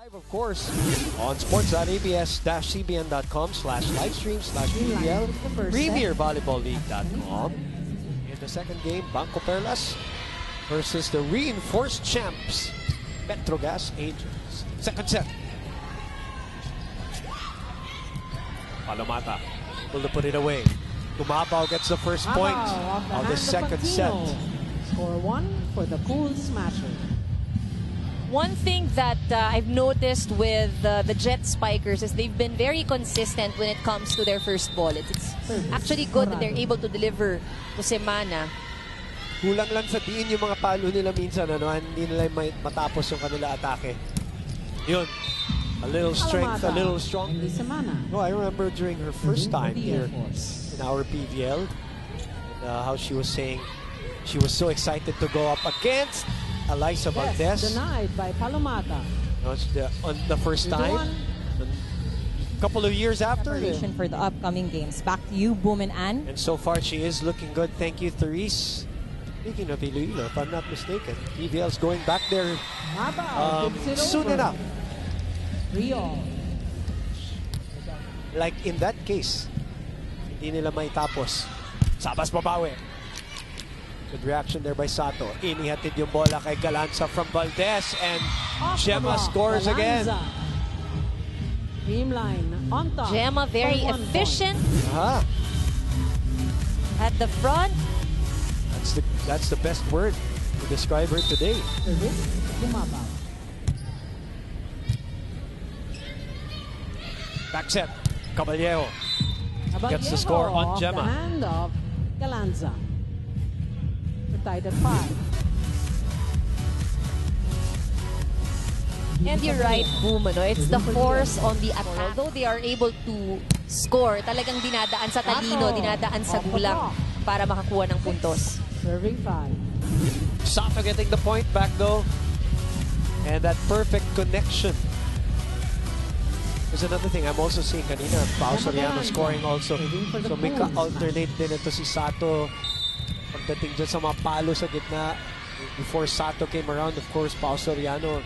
Live, of course, on sports.abs-cbn.com/livestream/PVL, PremierVolleyballLeague.com. In the second game, Banco Perlas versus the reinforced champs, Metrogas Angels. Second set. Palomata able to put it away. Gumabaw gets the first point of the second set. Score 1 for the Cool Smasher. One thing that I've noticed with the Jet Spikers is they've been very consistent when it comes to their first ball. It's actually good that they're able to deliver to Semana. Kulang lang sa diin yung mga palo nila minsan, ano, hindi nila matapos yung kanila atake. Yun. A little strength, a little strong. No, I remember during her first time here in our PVL, and how she was saying she was so excited to go up against Alyssa Valdez. Denied by Palomata. No, on the first time, a couple of years after. For the upcoming games. Back to you, Boom and Ann. And so far, she is looking good. Thank you, Therese. Speaking of Iloilo, if I'm not mistaken, PVL's going back there soon enough. Rio. Like in that case, hindi nila may tapos. Sabas babawi. Good reaction there by Sato. Inihatid yung bola kay Galanza from Valdez, and Gemma scores again. Creamline on top. Gemma very efficient at the front. That's the best word to describe her today. Back set. Caballero gets the score on Gemma. The hand of Galanza. Tied at 5. And you're right, Boom. Ano? It's the force on the attack. Although they are able to score, talagang dinadaan sa talino, dinadaan sa gulang para makakuha ng puntos. Serving 5. Sato getting the point back though. And that perfect connection. There's another thing I'm also seeing kanina. Pao Soriano scoring also. So may ka-alternate din ito si Sato. Pagdating dyan sa mga palo sa gitna. Before Sato came around, of course, Pao Soriano,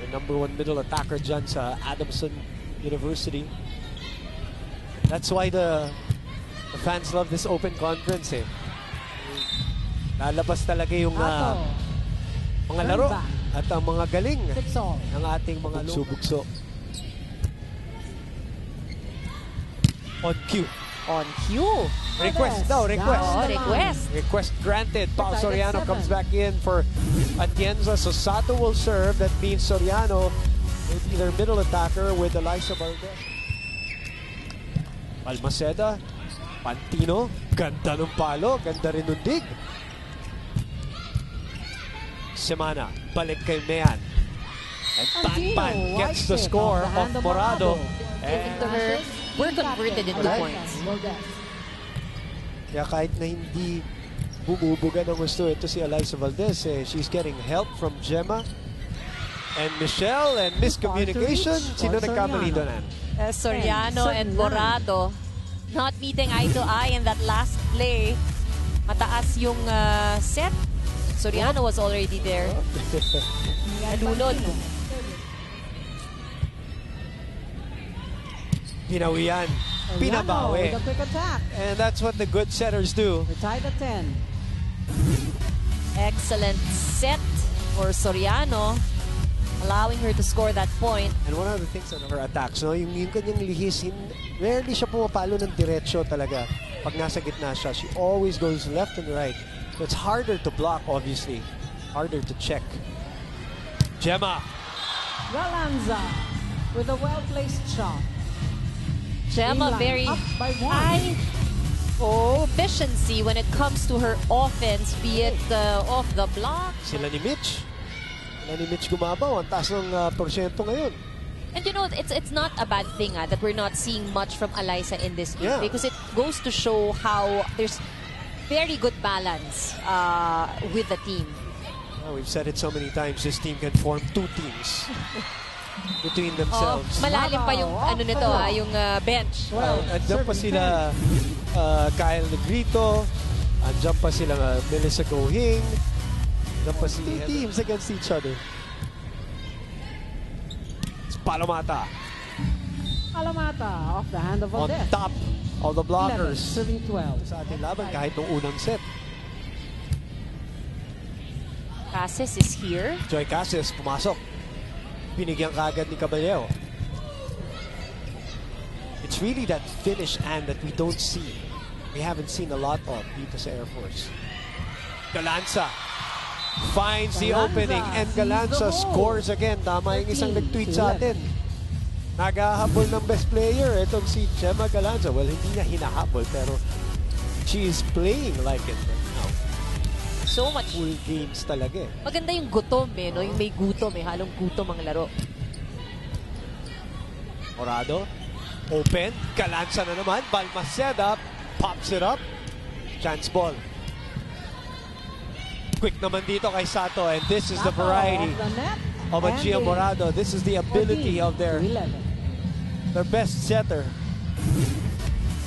the #1 middle attacker dyan sa Adamson University. That's why the fans love this open conference eh. Lalabas talaga yung mga laro at ang mga galing ng ating mga bugso-bugso. On cue. On cue. Request daw, request. Oh, request. Request granted. Pao Soriano comes back in for Atienza. So Sato will serve. That means Soriano will be their middle attacker with Alyssa Valdez. Balmaceda. Pantino. Ganda ng palo. Ganda rin ng dig. Semana. Balik kay Mean. And Panpan gets the score of Morado. And to her, we're converted into points. Kaya kahit na hindi bumubuga ng gusto ito si Alyssa Valdez, she's getting help from Gemma and Michelle, and miscommunication. Sino nagkamali doon? Soriano and Morado not meeting eye to eye in that last play. Mataas yung set. Soriano was already there. Nalunod. Pinawian. Pinabawi. And that's what the good setters do. We're tied at 10. Excellent set for Soriano, allowing her to score that point. And one of the things on her attacks, no, yung kanyang lihis, rarely siya pumapalo ng diretso talaga. Pag nasa gitna siya, she always goes left and right. So it's harder to block, obviously. Harder to check. Gemma. Galanza with a well-placed shot. Gemma very high efficiency when it comes to her offense, be it off the block. Sila ni Mitch. Gumabaw. Ang taas ng porsyento ngayon. And you know, it's not a bad thing that we're not seeing much from Alyssa in this game, because it goes to show how there's very good balance with the team. Oh, we've said it so many times, this team can form 2 teams. Between themselves. Malalim pa yung ano nito yung bench. Andiyan pa sila Kyle Negrito, andiyan pa sila Melissa Gohing, andiyan pa si 2 teams against each other. Palomata Alamata off the hand of on Odette. top of the 11, blockers. serving 12. Sa ating laban kahit nung unang set. Cassis is here. Joy Cases pumasok. Binigyan kaagad ni Caballero. It's really that finish and that we don't see. We haven't seen a lot of dito sa Air Force. Galanza finds the Galanza opening and sees Galanza the goal. scores again. Tama yung isang 13 nag-tweet to sa 11. atin. Naghahabol ng best player. Itong si Gemma Galanza. Well, hindi niya hinahabol pero she is playing like it right now. So much. Full games talaga eh. Maganda yung gutom eh, no? Yung may gutom, may halong gutom ang laro. Morado, open, Galanza na naman, Balmaceda, pops it up, chance ball. Quick naman dito kay Sato, and this is the Sato variety off the net, of a and Gia they- Morado. This is the ability 14 of to 11. their best setter.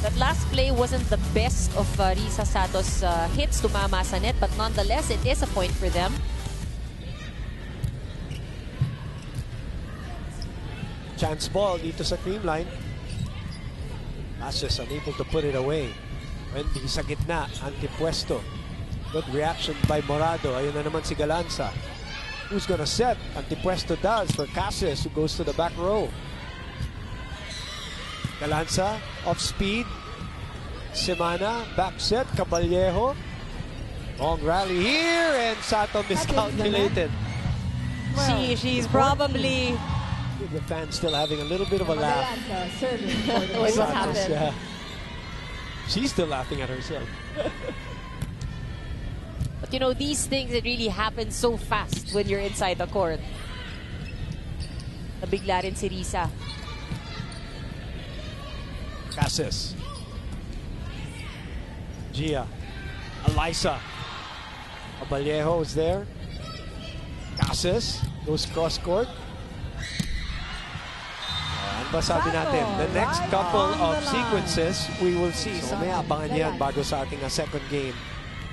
That last play wasn't the best of Risa Sato's hits to Mama sa net, but nonetheless, it is a point for them. Chance ball dito sa Creamline. Cases unable to put it away. Wendy sa gitna, antipuesto. Good reaction by Morado. Ayun na naman si Galanza. Who's gonna set? Antipuesto does for Cases, who goes to the back row. Galanza, off speed. Semana, back set. Caballero. Long rally here, and Sato miscalculated. She's probably... The fans still having a little bit of a laugh. Galanza serving for the What Santos. happened? Yeah. She's still laughing at herself. But you know, these things, it really happen so fast when you're inside the court. Nabigla rin si Risa. Cases. Gia. Elisa. Caballero is there. Cases goes cross court. Ano ba sabi natin? The next right couple on of the line. sequences we will see. So may Sato, abangan yan Galanza. bago sa ating second game.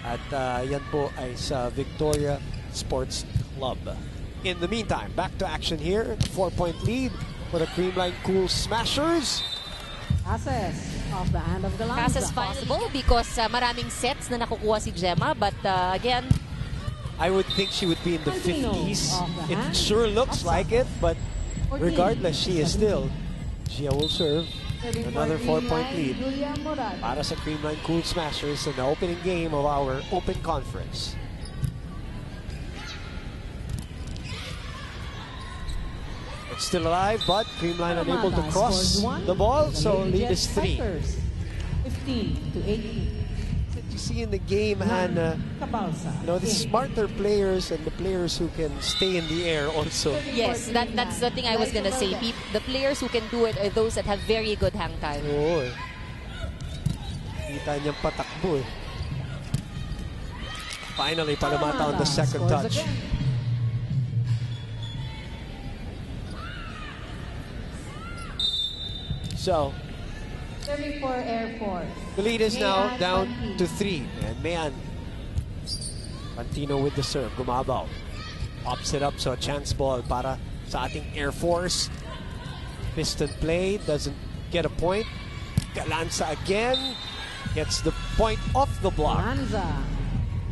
At yan po ay sa Victoria Sports Club. In the meantime, back to action here. 4-point lead for the Creamline Cool Smashers. Casses off the hand of Galanza. Cassis possible because maraming sets na nakukuha si Gemma, but again, I would think she would be in the Martino 50s. off the It hand. sure looks Upside. like it, but 14, regardless, she is 17. still. Gia will serve. Serving Another for 4-point Creamline, lead Julia Morado. para sa Creamline Cool Smashers in the opening game of our Open Conference. It's still alive, but Creamline unable to Alamada cross scores one. the ball, The so Lady lead is Jets 3. Strikers, 15 to 18. You see in the game, Hannah, Cabalsa. you know, the smarter players and the players who can stay in the air also. yes, that's the thing I was gonna say. The players who can do it are those that have very good hang time. Oo eh. Kita niyang patakbo eh. Finally, Palomata on the second Scores touch. again. So, Serving for Air Force. the lead is now Mayan down Pantino. to 3. And Mayan Pantino with the serve. Gumabaw. Pops it up. So, a chance ball para sa ating Air Force. Piston play. Doesn't get a point. Galanza again. Gets the point off the block. Galanza.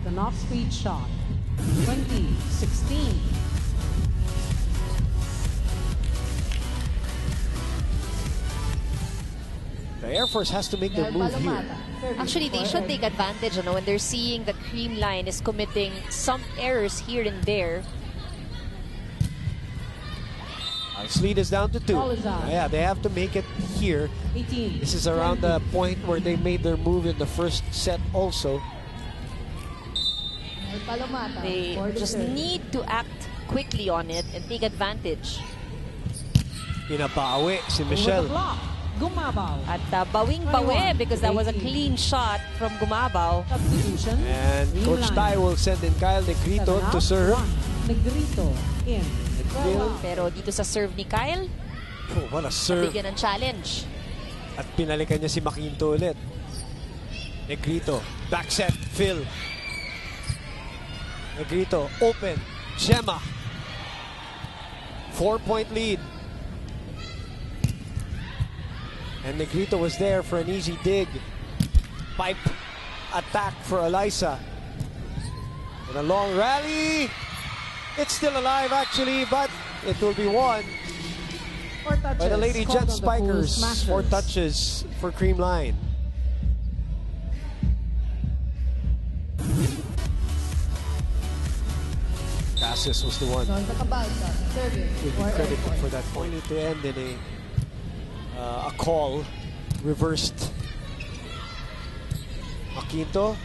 An off-speed shot. 20-16. The Air Force has to make their move here. Actually, they should take advantage, when they're seeing that Creamline is committing some errors here and there. Its lead is down to 2. Ball is out. Yeah, they have to make it here. 18. This is around the point where they made their move in the first set also. They just need to act quickly on it and take advantage. Pinabawi si With Michelle. the block. Gumabaw. At bawing-bawi 21, because that was a 18. clean shot from Gumabaw. Substitution. And Coach Creamline. Tai will send in Kyle Negrito 7 to out, serve. 1. Negrito in. 12 out. Pero dito sa serve ni Kyle, Oh, what a serve. bigyan ng challenge. At pinalikan niya si Maquinto ulit. Negrito. Back set. Phil. Negrito. Open. Gemma. 4-point lead. And Negrito was there for an easy dig. Pipe attack for Eliza. And a long rally. It's still alive actually, but it will be won 4 touches. by the Lady called Jet on the Cool Spikers. Smashers. 4 touches for Creamline. Cassis was the one giving credit for that point. To end in a call reversed. Maquinto,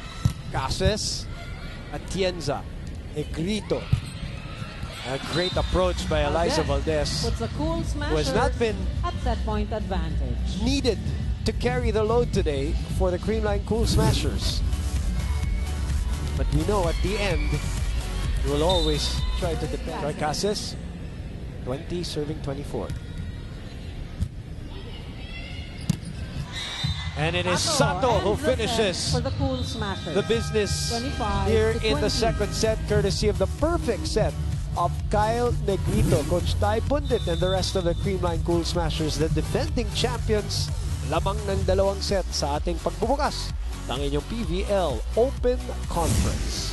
Cassis, Atienza, Negrito. A great approach by Eliza Valdez. Puts the Cool Smashers has not been at set point advantage. Needed to carry the load today for the Creamline Cool Smashers. But we know at the end, we will always try to depend. Troy Cassis, 20, serving 24. And it is Sato who ends the set finishes for the Cool Smashers. the business 25 here to in the 20. second set, courtesy of the perfect set of Kyle Negrito, Coach Tai Pundit, and the rest of the Creamline Cool Smashers, the defending champions. Lamang ng 2 set sa ating pagbubukas ng inyong PVL Open Conference.